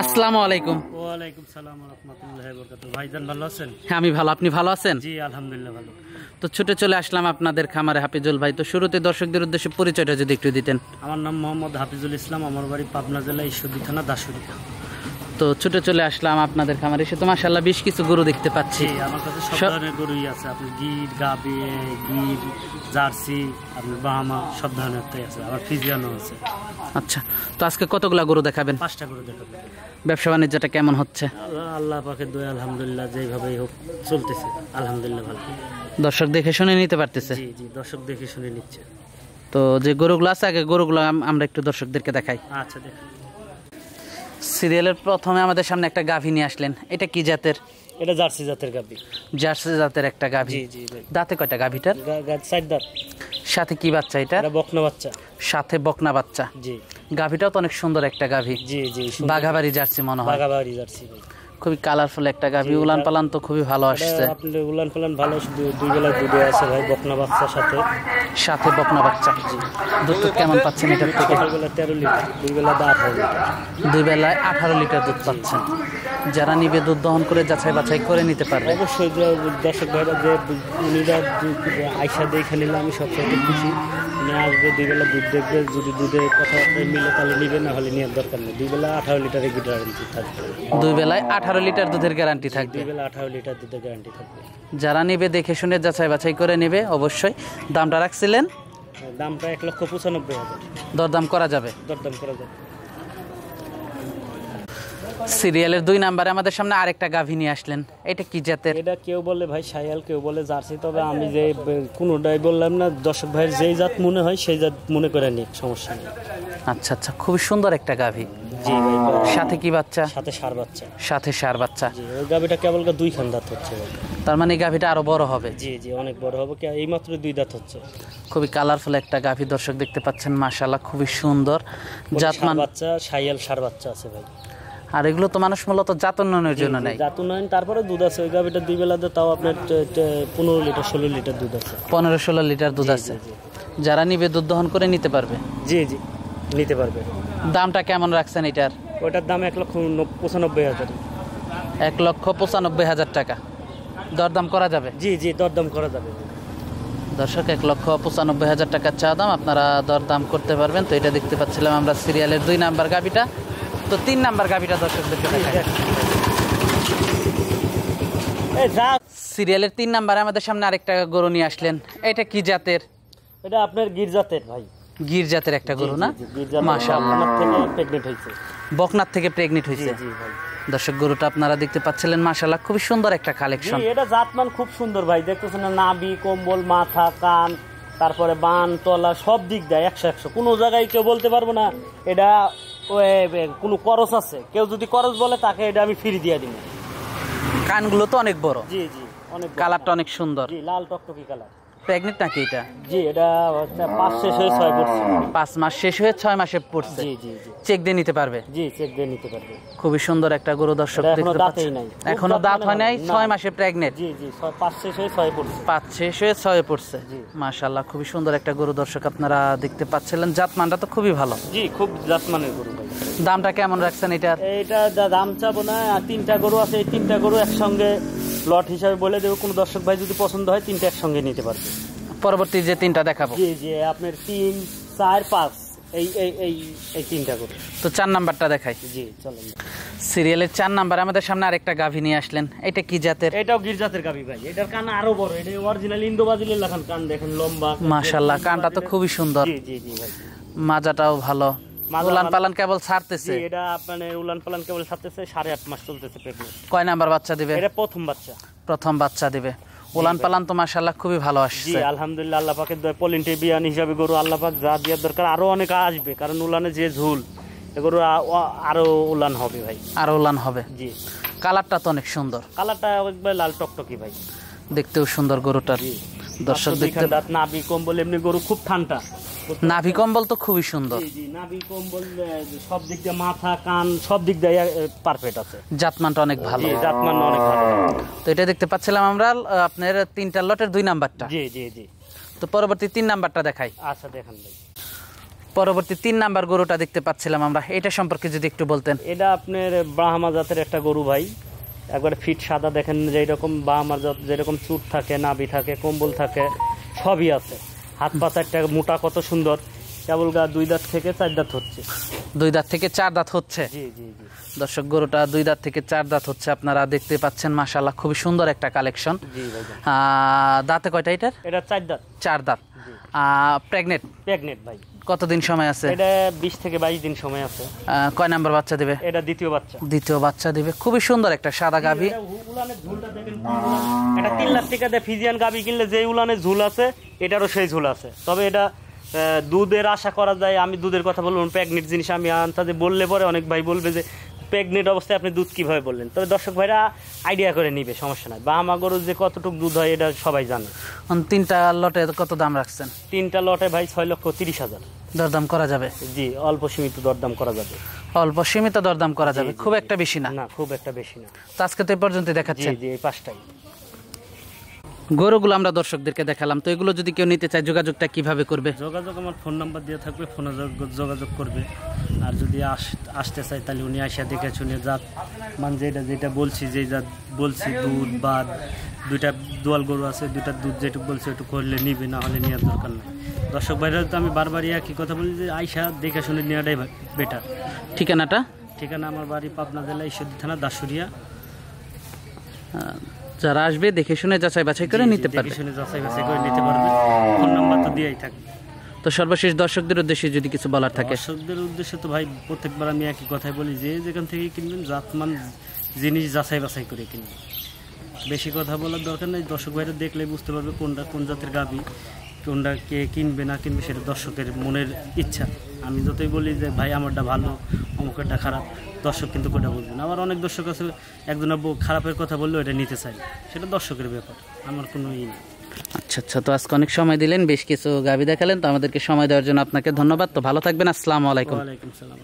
আসসালামু আলাইকুম। ওয়ালাইকুম সালাম ওয়া রাহমাতুল্লাহি ওয়া বারাকাতুহু। ভাইজান ভালো আছেন? হ্যাঁ আমি ভালো, আপনি ভালো আছেন? জি আলহামদুলিল্লাহ ভালো। তো ছুটে চলে আসলাম আপনাদের খামারে হাফিজুল ভাই। তো শুরুতে দর্শকদের উদ্দেশ্যে পরিচয়টা যদি একটু দিতেন। আমার নাম মোহাম্মদ হাফিজুল ইসলাম, আমার বাড়ি পাবনা জেলা ঈশ্বরদী থানা দাসুরি। তো ছুটে চলে আসলাম আপনাদের খামারে, এসে তো মাশাআল্লাহ বেশ কিছু গরু দেখতে পাচ্ছি। আমার কাছে সব ধরনের গরুই আছে, আপনার গির, গাবি, গির, জার্সি, আপনার বাহামা সব ধরনেরটাই আছে, আবার ফ্রিজিয়ানও আছে। আচ্ছা, তো আজকে কতগুলা গরু দেখাবেন? 5টা গরু দেখাবেন। ব্যবসা বাণিজ্যটা কেমন হচ্ছে? আল্লাহ পাকের দয়া আলহামদুলিল্লাহ, যেভাবেই হোক চলতেছে আলহামদুলিল্লাহ ভালো। দর্শক দেখে শুনে নিতে পারতেছে? জি জি, দর্শক দেখে শুনে নিচ্ছে। তো যে গরুগুলো আছে আগে গরুগুলো আমরা একটু দর্শকদেরকে দেখাই। আচ্ছা দেখুন। সিরিয়ালের প্রথমে আমাদের সামনে একটা গাভী নিয়ে আসলেন, এটা কি জাতের? এটা জার্সি জাতের গাভী। জার্সি জাতের একটা গাভী। জি জি ভাই। দাঁতে কয়টা গাভীটার? 4 দাঁত। সাথে কি বাচ্চা এটা? এটা বকনা বাচ্চা। সাথে বকনা বাচ্চা। জি। গাভীটাও তো অনেক সুন্দর একটা গাভী। জি জি, বাঘাবাড়ি জার্সি মনে হয়। বাঘাবাড়ি জার্সি ভাই। খুবই কালারফুল একটা গাভী, উলান পালান তো খুবই ভালো আসছে। আপনি উলান পালান ভালো, দুই বেলা দুধে আছে ভাই, বকনা বাচ্চার সাথে। সাথে বকনা বাচ্চা। দুধ কেমন পাচ্ছেন এটার থেকে? বেলা 13 লিটার, দুই বেলা 18 লিটার। দুই বেলায় 18 লিটার দুধ পাচ্ছেন। যারা নিবে দুধ দহন করে যাচাই বাছাই করে নিতে পারবে। অবশ্যই দর্শক ভাইরা যে উনিরা আইসা দেখে নিলে আমি সবচেয়ে খুশি। আসবে দুই বেলা দুধ দেখবে, যদি দুধের কথা মিলে তাহলে নিবে, না হলে নেওয়ার দরকার নেই। দুই বেলা 18 লিটারের গ্যারান্টি থাকবে। দুই বেলায় 18 লিটার দুধের গ্যারান্টি থাকবে। দুই বেলা 18 লিটার দুধের গ্যারান্টি থাকবে। যারা নিবে দেখে শুনে যাচাই বাছাই করে নেবে অবশ্যই। দামটা রাখছিলেন? দামটা 1,95,000। দরদাম করা যাবে? দরদাম করা যাবে। সিরিয়ালের 2 নম্বরে আমাদের সামনে আরেকটা গাভী নিয়ে আসলেন, এটা কি জাতের? এটা কেউ বলে ভাই শায়াল, কেউ বলে জার্সি, তবে আমি যে কোনোটাই বললাম না, দর্শক ভাইয়ের যেই জাত মনে হয় সেই জাত মনে করে নিক, সমস্যা নেই। আচ্ছা আচ্ছা, খুবই সুন্দর একটা গাভী। জি ভাই। সাথে কি বাচ্চা? সাথে ষাঁড় বাচ্চা। সাথে ষাঁড় বাচ্চা। জি, ওই গাভীটা কেবল 2 খান দাঁত হচ্ছে ভাই। তার মানে এই গাভীটা আরো বড় হবে? জি জি, অনেক বড় হবে, এই মাত্র 2 দাঁত হচ্ছে। খুবই কালারফুল একটা গাভী দর্শক দেখতে পাচ্ছেন, মাশাআল্লাহ খুবই সুন্দর। জাতমান বাচ্চা, শায়াল ষাঁড় বাচ্চা আছে ভাই। আর এগুলো তো মানুষ মূলত জাত উন্নয়নের জন্য নেয়। জাত উন্নয়ন, তারপরে দুধ আছে। ওই গাভীটা 2 বেলাতে তাও আপনার 15 লিটার 16 লিটার দুধ আছে। 15-16 লিটার দুধ আছে। যারা নিবে দুধ দহন করে নিতে পারবে? জি জি, নিতে পারবে। দামটা কেমন রাখছেন এটার? ওটার দাম 1,95,000। 1,95,000 টাকা। দরদাম করা যাবে? জি জি, দরদাম করা যাবে। দর্শক 1,95,000 টাকা চা দাম, আপনারা দরদাম করতে পারবেন। তো এটা দেখতে পাচ্ছিলাম আমরা সিরিয়ালের 2 নাম্বার গাভীটা। তো 3 নাম্বার গাভীটা দর্শকদেরকে দেখাই। সিরিয়ালের 3 নাম্বারে আমাদের সামনে আরেকটা গরু নিয়ে আসলেন, এটা কি জাতের? এটা আপনার গির জাতের ভাই। গির জাতের একটা গরু না? মাশাআল্লাহ, বকনার থেকে প্রেগনেন্ট হয়েছে। জি ভাই। দর্শক গরুটা আপনারা দেখতে পাচ্ছিলেন, মাশাআল্লাহ খুবই সুন্দর একটা কালেকশন। এটা জাতমান খুব সুন্দর ভাই, দেখতেছেন না, নাভি, কম্বল, মাথা, কান, তারপরে বান, তলা, সব দিক দেয় 100-100। কোনো জায়গায় কেউ বলতে পারবো না এটা কোনো করস আছে। কেউ যদি করস বলে তাকে এটা আমি ফ্রি দিয়ে দিব। কানগুলো তো অনেক বড়। জি জি, অনেক। কালারটা অনেক সুন্দর। জি, লাল টকটকি কালার। প্রেগনেন্ট নাকি এটা? জি, এটা 5 শেষ হয়ে 6 পড়ছে। 5 মাস শেষ হয়ে 6 মাসে পড়ছে। জি জি জি। চেক দিয়ে নিতে পারবে? জি, চেক দিয়ে নিতে পারবে। খুবই সুন্দর একটা গরু দর্শক দেখতে পাচ্ছেন। এখনো দাঁত হয় নাই, 6 মাসে প্রেগনেন্ট। জি জি, 5 শেষ হয়ে 6 পড়ছে। 5 শেষ হয়ে 6 পড়ছে। মাশাআল্লাহ খুবই সুন্দর একটা গরু দর্শক আপনারা দেখতে পাচ্ছিলেন। জাতমানটা তো খুবই ভালো। জি, খুব জাতমানের গরু ভাই। দামটা কেমন রাখছেন এটার? এটা দাম চাবো না, 3টা গরু আছে, এই 3টা গরু একসঙ্গে লট হিসাবে বলে দেবো। কোনো দর্শক ভাই যদি পছন্দ হয় 3টা একসঙ্গে নিতে পারবে। পরবর্তী যে 3টা দেখাবো? জি জি, আপনার 3, 4, 5 এই 3টা গরু। তো 4 নাম্বারটা দেখাই। জি চলেন। সিরিয়ালের 4 নাম্বারে আমাদের সামনে আরেকটা গাভী নিয়ে আসলেন, এটা কি জাতের? এটাও গির জাতের গাভী ভাই। এটার কান আরো বড়, এটা অরিজিনাল ইন্দো বাজিলের লাখান কান, দেখেন লম্বা। মাশাআল্লাহ, কানটা তো খুবই সুন্দর। জি জি জি ভাই। মাজাটাও ভালো। উলান পালান কেবল ছাড়তেছে? জি, এটা আপনার উলান পালান কেবল ছাড়তেছে, 8.5 মাস চলতেছে প্রেগনেন্ট। কয় নাম্বার বাচ্চা দিবে? এটা প্রথম বাচ্চা। প্রথম বাচ্চা দিবে। উলান পালান তো মাশাআল্লাহ খুবই ভালো আসছে। জি আলহামদুলিল্লাহ, আল্লাহ পাকের দয়ায় পোলিন্টি বিয়ান হিসাবে গরু আল্লাহ পাক যা দেওয়ার দরকার আরো অনেক আসবে, কারণ উলানে যে ঝুল এগুলো আরো উলান হবে ভাই, আরো উলান হবে। জি, কালারটা তো অনেক সুন্দর, কালারটা একবার লাল টকটকি ভাই, দেখতেও সুন্দর গরুটার। দর্শক দেখতে, নাভি কম্বল এমনি গরু খুব ঠান্ডা, নাভি কম্বল তো খুবই সুন্দর। জি জি, নাভি কম্বল সব দিক দিয়ে, মাথা কান সব দিক দিয়ে পারফেক্ট আছে, জাতমানটা অনেক ভালো, জাতমান অনেক ভালো। তো এটা দেখতে পাচ্ছিলাম আমরা আপনার 3টা লটের 2 নাম্বারটা। জি জি জি। তো পরবর্তী 3 নাম্বারটা দেখাই। আচ্ছা দেখান ভাই। পরবর্তী 3 নাম্বার গরুটা দেখতে পাচ্ছিলাম আমরা, এটা সম্পর্কে যদি একটু বলতেন। এটা আপনার ব্রাহ্মা জাতের একটা গরু ভাই, একবারে ফিট সাদা, দেখেন যেরকম ব্রাহ্মা জাত যেরকম চুট থাকে, নাভি থাকে, কম্বল থাকে, সবই আছে। হাত পাতা একটা মোটা, কত সুন্দর, কেবল গা 2 দাঁত থেকে 4 দাঁত হচ্ছে। 2 দাঁত থেকে 4 দাঁত হচ্ছে। জি জি জি। দর্শক গরুটা 2 দাঁত থেকে 4 দাঁত হচ্ছে, আপনারা দেখতে পাচ্ছেন। মাশাআল্লাহ খুবই সুন্দর একটা কালেকশন। জি ভাই। দাঁতে কয়টা এটার? এটা 4 দাঁত। 4 দাঁত। প্রেগনেন্ট? প্রেগনেন্ট ভাই। কতদিন সময় আছে? এটা 20 থেকে 22 দিন সময় আছে। কয় নাম্বার বাচ্চা দিবে? এটা দ্বিতীয় বাচ্চা। দ্বিতীয় বাচ্চা দিবে। খুবই সুন্দর একটা সাদা গাভী। উলানের ঝুলটা দেখেন, এটা 3 লাখ টাকা দিয়ে ফিজিয়ান গাভী কিনলে যে উলানের ঝুল আছে, এটারও সেই ঝুল আছে। তবে এটা দুধের আশা করা যায়। আমি দুধের কথা বললাম, প্রেগনেন্ট জিনিস আমি আন্তাজে বললে পরে অনেক ভাই বলবে যে প্রেগনেন্ট অবস্থায় আপনি দুধ কিভাবে বললেন। তবে দর্শক ভাইরা আইডিয়া করে নিবে, সমস্যা নাই। বা আমার গরুর যে কতটুকু দুধ হয় এটা সবাই জানে। 3টা লটে কত দাম রাখছেন? 3টা লটে ভাই 6,30,000। দরদাম করা যাবে? জি, অল্প সীমিত দরদাম করা যাবে। অল্প সীমিত দরদাম করা যাবে, খুব একটা বেশি না। না, খুব একটা বেশি না। তো আজকে তো এই পর্যন্ত দেখাচ্ছেন? জি জি, এই 5টাই গরুগুলো আমরা দর্শকদেরকে দেখালাম। তো এগুলো যদি কেউ নিতে চায়, যোগাযোগটা কিভাবে করবে? যোগাযোগ আমার ফোন নাম্বার দিয়ে থাকবে, ফোনে যোগাযোগ করবে। আর যদি আসতে চায় তাহলে উনি আসা দেখে শুনে জাত মানে যেটা বলছি, যে জাত বলছি, দুধ বা 2টা দোয়াল গরু আছে, 2টা দুধ যেটুকু বলছে একটু করলে নিবে, না হলে নেওয়ার দরকার নেই। দর্শক ভাইরা তো আমি বারবারই একই কথা বলি যে আইসা দেখে শুনে নেওয়াটাই বেটার। ঠিকানাটা? ঠিকানা আমার বাড়ি পাবনা জেলা ঈশ্বরদী থানা দাসুরিয়া। যারা আসবে দেখে শুনে যাচাই বাছাই করে নিতে পারবে। দেখে শুনে যাচাই বাছাই করে নিতে পারবে। ফোন নাম্বার তো দিয়েই থাকবে। তো সর্বশেষ দর্শকদের উদ্দেশ্যে যদি কিছু বলার থাকে? দর্শকদের উদ্দেশ্যে তো ভাই প্রত্যেকবার আমি একই কথাই বলি, যে যেখান থেকে কিনবেন জাতমান জিনিস যাচাই বাছাই করে কিনবেন। বেশি কথা বলার দরকার নেই, দর্শক ভাইরা দেখলেই বুঝতে পারবে কোনটা কোন জাতের গাভী, কোনটা কে কিনবে না কিনবে, সেটা দর্শকের মনের ইচ্ছা। আমি যতই বলি যে ভাই আমারটা ভালো, অমুকেরটা খারাপ, দর্শক কিন্তু কোনটা বুঝবে না। আবার অনেক দর্শক আছে একজনের খারাপের কথা বললেও এটা নিতে চাই, সেটা দর্শকের ব্যাপার, আমার কোনো ই নেই। আচ্ছা আচ্ছা, তো আজকে অনেক সময় দিলেন, বেশ কিছু গাভী দেখালেন, তো আমাদেরকে সময় দেওয়ার জন্য আপনাকে ধন্যবাদ। তো ভালো থাকবেন, আসসালামু আলাইকুম। ওয়ালাইকুম সালাম।